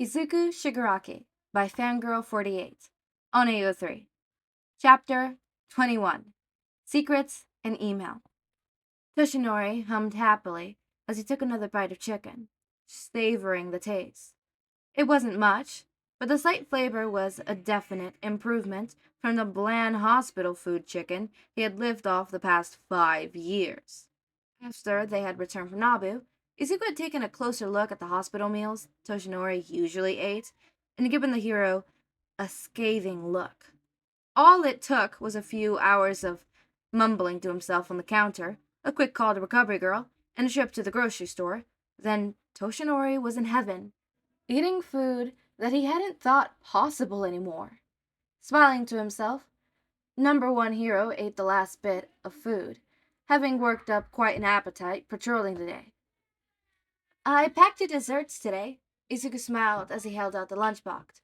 Izuku Shigaraki by Fangirl48 on AO3. Chapter 21 Secrets and Email. Toshinori hummed happily as he took another bite of chicken, savoring the taste. It wasn't much, but the slight flavor was a definite improvement from the bland hospital food chicken he had lived off the past 5 years. After they had returned from Nabu, Izuku had taken a closer look at the hospital meals Toshinori usually ate, and given the hero a scathing look. All it took was a few hours of mumbling to himself on the counter, a quick call to Recovery Girl, and a trip to the grocery store. Then Toshinori was in heaven, eating food that he hadn't thought possible anymore. Smiling to himself, number one hero ate the last bit of food, having worked up quite an appetite patrolling the day. I packed your desserts today. Izuku smiled as he held out the lunchbox.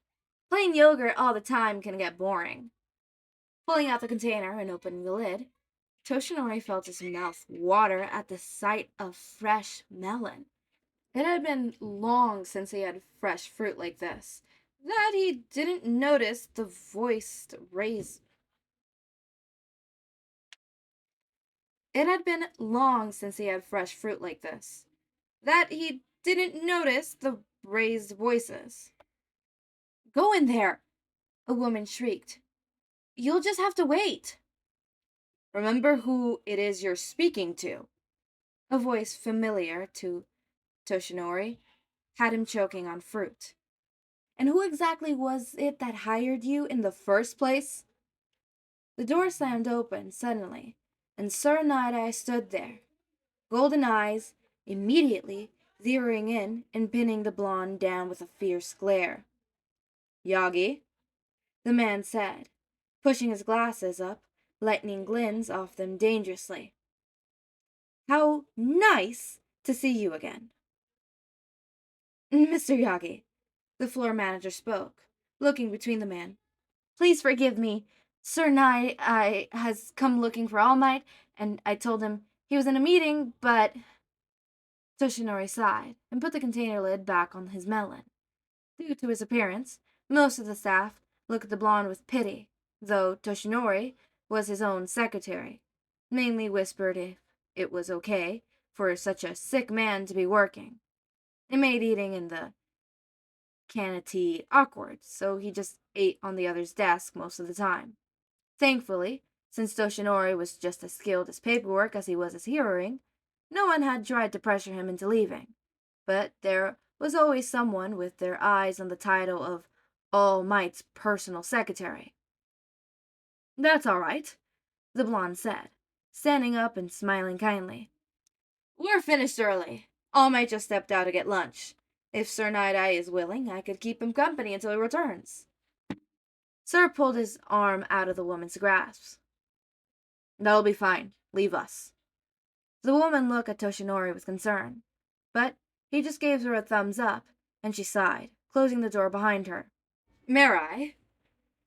Plain yogurt all the time can get boring. Pulling out the container and opening the lid, Toshinori felt his mouth water at the sight of fresh melon. It had been long since he had fresh fruit like this, that he didn't notice the voiced raise. It had been long since he had fresh fruit like this, that he didn't notice the raised voices. Go in there, a woman shrieked. You'll just have to wait. Remember who it is you're speaking to. A voice familiar to Toshinori had him choking on fruit. And who exactly was it that hired you in the first place? The door slammed open suddenly, and Sir Night-Eye stood there, golden eyes immediately zeroing in and pinning the blonde down with a fierce glare. Yagi, the man said, pushing his glasses up, lightning glints off them dangerously. How nice to see you again. Mr. Yagi, the floor manager spoke, looking between the men. Please forgive me. Sir Night-Eye has come looking for All Might, and I told him he was in a meeting, but... Toshinori sighed and put the container lid back on his melon. Due to his appearance, most of the staff looked at the blonde with pity, though Toshinori was his own secretary, mainly whispered if it was okay for such a sick man to be working. It made eating in the canteen awkward, so he just ate on the other's desk most of the time. Thankfully, since Toshinori was just as skilled as paperwork as he was as hearing, no one had tried to pressure him into leaving. But there was always someone with their eyes on the title of All Might's personal secretary. That's all right, the blonde said, standing up and smiling kindly. We're finished early. All Might just stepped out to get lunch. If Sir Night-Eye is willing, I could keep him company until he returns. Sir pulled his arm out of the woman's grasp. That'll be fine. Leave us. The woman looked at Toshinori with concern, but he just gave her a thumbs up, and she sighed, closing the door behind her. Mirai,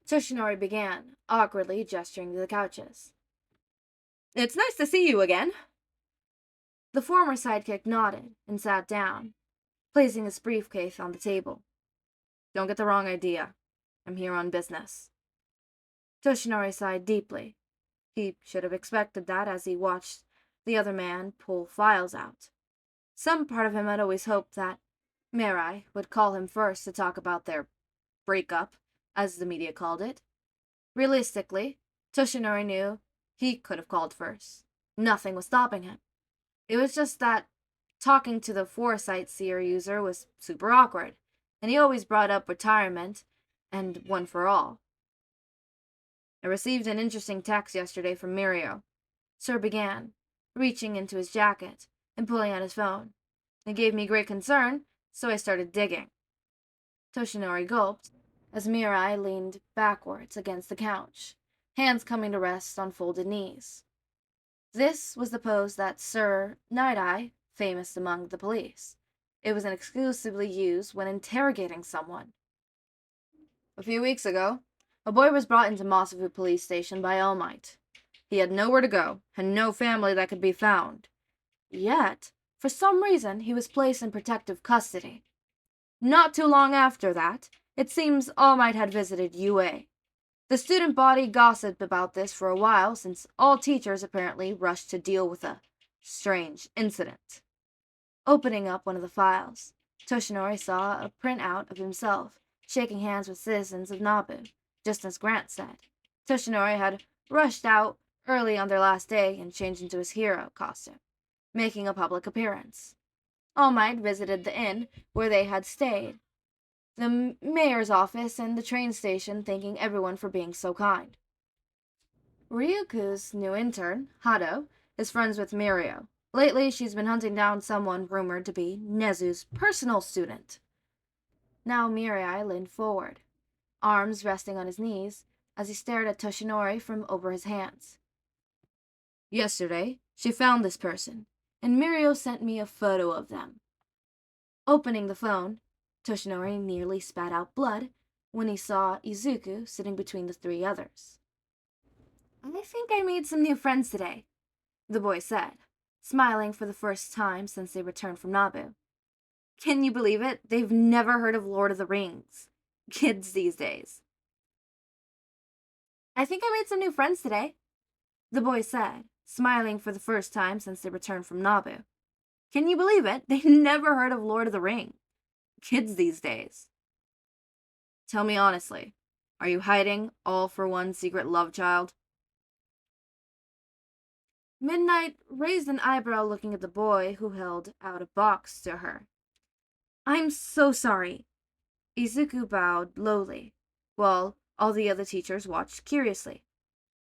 Toshinori began, awkwardly gesturing to the couches. It's nice to see you again. The former sidekick nodded and sat down, placing his briefcase on the table. Don't get the wrong idea. I'm here on business. Toshinori sighed deeply. He should have expected that as he watched the other man pull files out. Some part of him had always hoped that Mirai would call him first to talk about their breakup, as the media called it. Realistically, Toshinori knew he could have called first. Nothing was stopping him. It was just that talking to the Foresight Seer user was super awkward, and he always brought up retirement and One for All. I received an interesting text yesterday from Mirio. Sir began, reaching into his jacket and pulling out his phone. It gave me great concern, so I started digging. Toshinori gulped as Mirai leaned backwards against the couch, hands coming to rest on folded knees. This was the pose that Sir Night-Eye, famous among the police. It was exclusively used when interrogating someone. A few weeks ago, a boy was brought into Masafu police station by All Might. He had nowhere to go, and no family that could be found. Yet, for some reason, he was placed in protective custody. Not too long after that, it seems All Might had visited UA. The student body gossiped about this for a while, since all teachers apparently rushed to deal with a strange incident. Opening up one of the files, Toshinori saw a printout of himself shaking hands with citizens of Nabu, just as Grant said. Toshinori had rushed out early on their last day and changed into his hero costume, making a public appearance. All Might visited the inn where they had stayed, the mayor's office, and the train station, thanking everyone for being so kind. Ryuku's new intern, Hado, is friends with Mirio. Lately, she's been hunting down someone rumored to be Nezu's personal student. Now Mirai leaned forward, arms resting on his knees, as he stared at Toshinori from over his hands. Yesterday, she found this person, and Mirio sent me a photo of them. Opening the phone, Toshinori nearly spat out blood when he saw Izuku sitting between the three others. I think I made some new friends today, the boy said, smiling for the first time since they returned from Nabu. Can you believe it? They've never heard of Lord of the Rings. Kids these days. I think I made some new friends today, the boy said, smiling for the first time since they returned from Nabu. Can you believe it? They've never heard of Lord of the Rings. Kids these days. Tell me honestly, are you hiding all for one secret love child? Midnight raised an eyebrow looking at the boy who held out a box to her. I'm so sorry. Izuku bowed lowly, while all the other teachers watched curiously.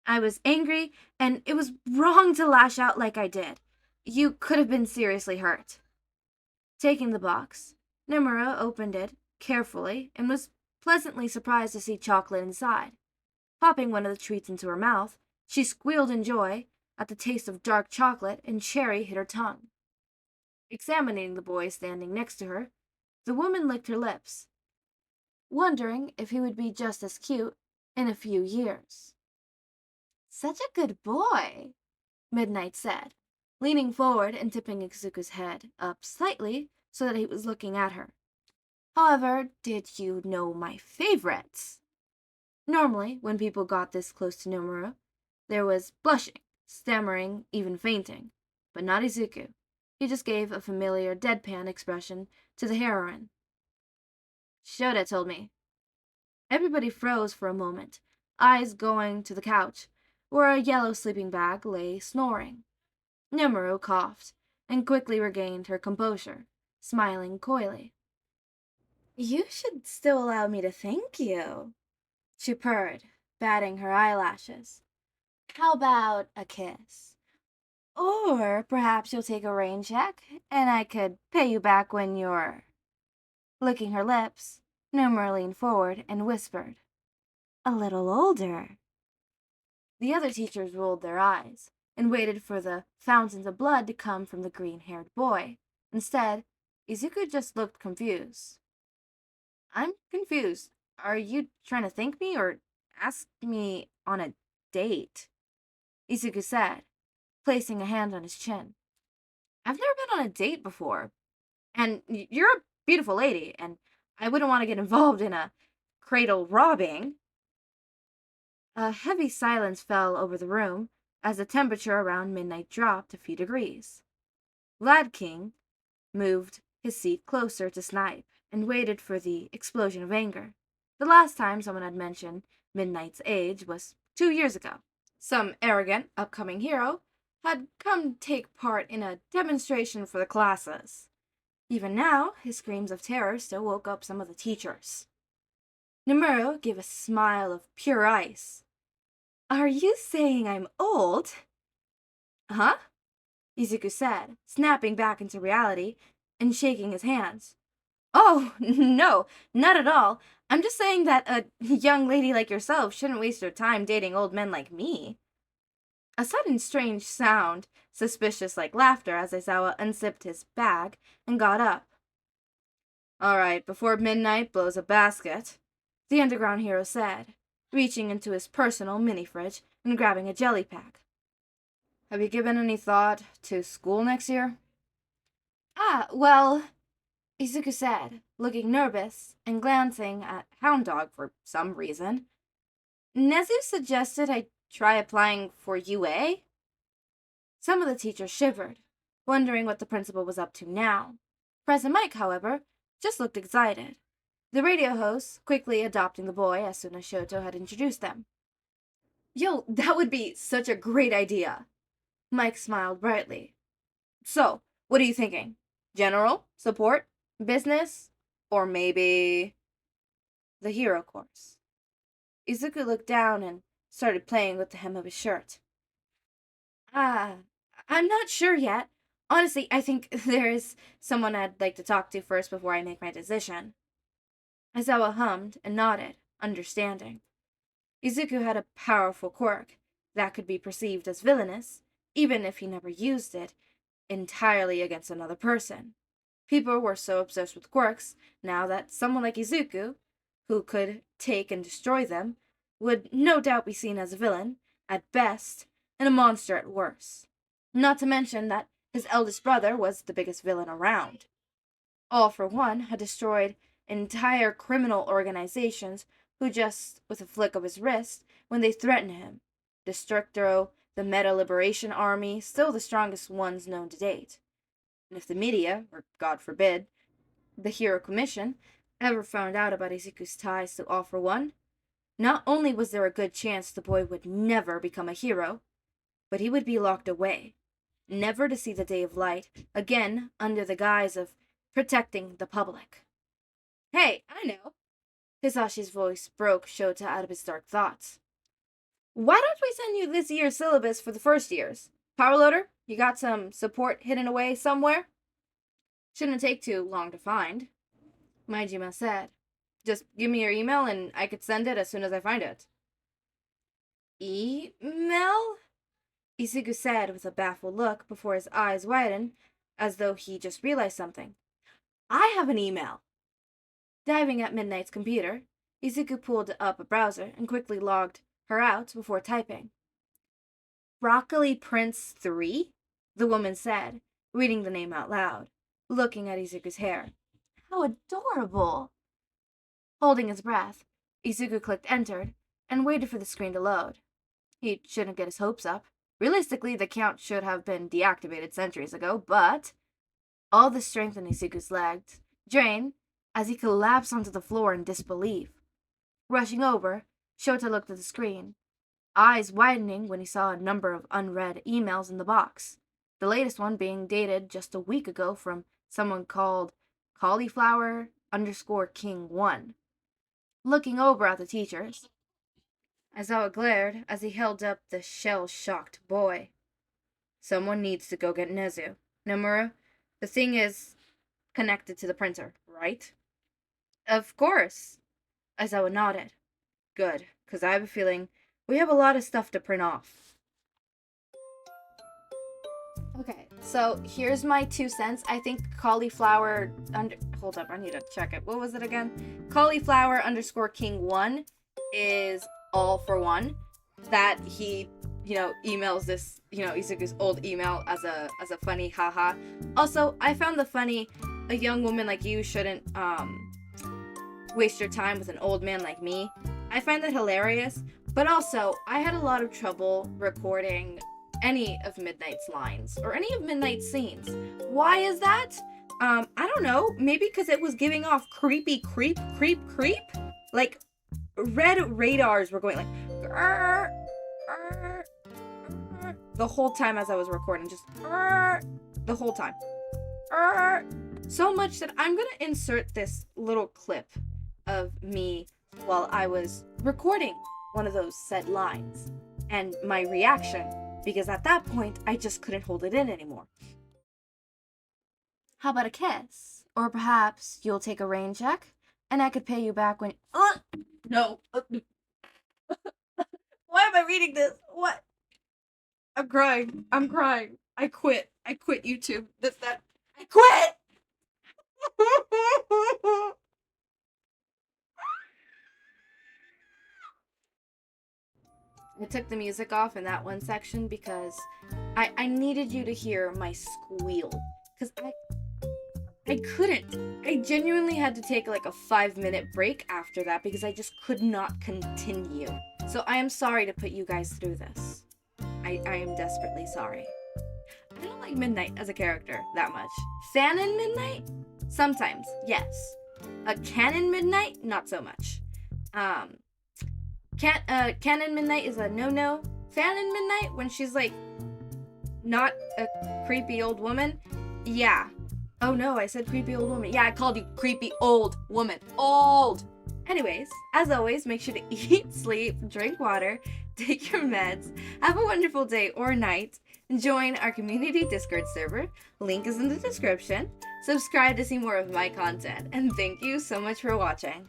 I was angry, and it was wrong to lash out like I did. You could have been seriously hurt. Taking the box, Nomura opened it carefully and was pleasantly surprised to see chocolate inside. Popping one of the treats into her mouth, she squealed in joy at the taste of dark chocolate and cherry hit her tongue. Examining the boy standing next to her, the woman licked her lips, wondering if he would be just as cute in a few years. Such a good boy, Midnight said, leaning forward and tipping Izuku's head up slightly so that he was looking at her. However, did you know my favorites? Normally, when people got this close to Nomura, there was blushing, stammering, even fainting. But not Izuku. He just gave a familiar deadpan expression to the heroine. Shoda told me. Everybody froze for a moment, eyes going to the couch, where a yellow sleeping bag lay snoring. Nomura coughed, and quickly regained her composure, smiling coyly. You should still allow me to thank you, she purred, batting her eyelashes. How about a kiss? Or perhaps you'll take a rain check, and I could pay you back when you're... Licking her lips, Nomura leaned forward and whispered, a little older. The other teachers rolled their eyes and waited for the fountains of blood to come from the green-haired boy. Instead, Izuku just looked confused. I'm confused. Are you trying to thank me or ask me on a date? Izuku said, placing a hand on his chin. I've never been on a date before, and you're a beautiful lady, and I wouldn't want to get involved in a cradle robbing. A heavy silence fell over the room as the temperature around midnight dropped a few degrees. Lad King moved his seat closer to Snipe and waited for the explosion of anger. The last time someone had mentioned Midnight's age was 2 years ago. Some arrogant upcoming hero had come take part in a demonstration for the classes. Even now, his screams of terror still woke up some of the teachers. Nomura gave a smile of pure ice. Are you saying I'm old? Huh? Izuku said, snapping back into reality and shaking his hands. Oh, no, not at all. I'm just saying that a young lady like yourself shouldn't waste her time dating old men like me. A sudden strange sound, suspicious like laughter, as Aizawa unzipped his bag and got up. All right, before midnight blows a basket, the underground hero said, reaching into his personal mini-fridge and grabbing a jelly pack. Have you given any thought to school next year? Well, Izuku said, looking nervous and glancing at Hound Dog for some reason. Nezu suggested I try applying for UA? Some of the teachers shivered, wondering what the principal was up to now. President Mike, however, just looked excited. The radio host quickly adopting the boy as soon as Shoto had introduced them. Yo, that would be such a great idea. Mike smiled brightly. So, what are you thinking? General? Support? Business? Or maybe the hero course? Izuku looked down and started playing with the hem of his shirt. Ah, I'm not sure yet. Honestly, I think there is someone I'd like to talk to first before I make my decision. Aizawa hummed and nodded, understanding. Izuku had a powerful quirk that could be perceived as villainous, even if he never used it entirely against another person. People were so obsessed with quirks now that someone like Izuku, who could take and destroy them, would no doubt be seen as a villain, at best, and a monster at worst. Not to mention that his eldest brother was the biggest villain around. All for One had destroyed entire criminal organizations who just, with a flick of his wrist, when they threatened him. Destructo, the Meta Liberation Army, still the strongest ones known to date. And if the media, or God forbid, the Hero Commission, ever found out about Izuku's ties to All for One, not only was there a good chance the boy would never become a hero, but he would be locked away, never to see the day of light again under the guise of protecting the public. Hey, I know. Hisashi's voice broke Shota out of his dark thoughts. Why don't we send you this year's syllabus for the first years? Powerloader, you got some support hidden away somewhere? Shouldn't take too long to find, Maijima said. Just give me your email and I could send it as soon as I find it. Email? Izuku said with a baffled look before his eyes widened, as though he just realized something. I have an email. Diving at Midnight's computer, Izuku pulled up a browser and quickly logged her out before typing. Broccoli Prince 3? The woman said, reading the name out loud, looking at Izuku's hair. How adorable! Holding his breath, Izuku clicked Enter and waited for the screen to load. He shouldn't get his hopes up. Realistically, the account should have been deactivated centuries ago, but all the strength in Izuku's legs drained as he collapsed onto the floor in disbelief. Rushing over, Shota looked at the screen, eyes widening when he saw a number of unread emails in the box, the latest one being dated just a week ago from someone called cauliflower_king1. Looking over at the teachers, Aizawa glared as he held up the shell-shocked boy. Someone needs to go get Nezu. Nomura, the thing is connected to the printer, right? Of course. Aizawa nodded. Good, because I have a feeling we have a lot of stuff to print off. Okay, so here's my 2 cents. I think cauliflower hold up, I need to check it. What was it again? Cauliflower_king1 is All for One. That he, emails this, Izuku's old email as a funny haha. Also, I found the funny, a young woman like you shouldn't waste your time with an old man like me. I find that hilarious, but also I had a lot of trouble recording any of Midnight's lines or any of Midnight's scenes. Why is that? I don't know. Maybe because it was giving off creepy creep. Like red radars were going like grr, grr, grr, the whole time as I was recording, just grr, the whole time. Grr. So much that I'm gonna insert this little clip of me while I was recording one of those said lines and my reaction, because at that point I just couldn't hold it in anymore. How about a kiss? Or perhaps you'll take a rain check and I could pay you back when no. Why am I reading this? What? I'm crying. I quit YouTube. I quit. I took the music off in that one section because I needed you to hear my squeal. Because I couldn't. I genuinely had to take like a 5-minute break after that because I just could not continue. So I am sorry to put you guys through this. I am desperately sorry. I don't like Midnight as a character that much. Fanon Midnight? Sometimes, yes. Canon Midnight? Not so much. Canon Midnight is a no-no. Fanon Midnight, when she's like not a creepy old woman, yeah. Oh no, I said creepy old woman. Yeah, I called you creepy old woman. Old! Anyways, as always, make sure to eat, sleep, drink water, take your meds, have a wonderful day or night, join our community Discord server, link is in the description, subscribe to see more of my content, and thank you so much for watching.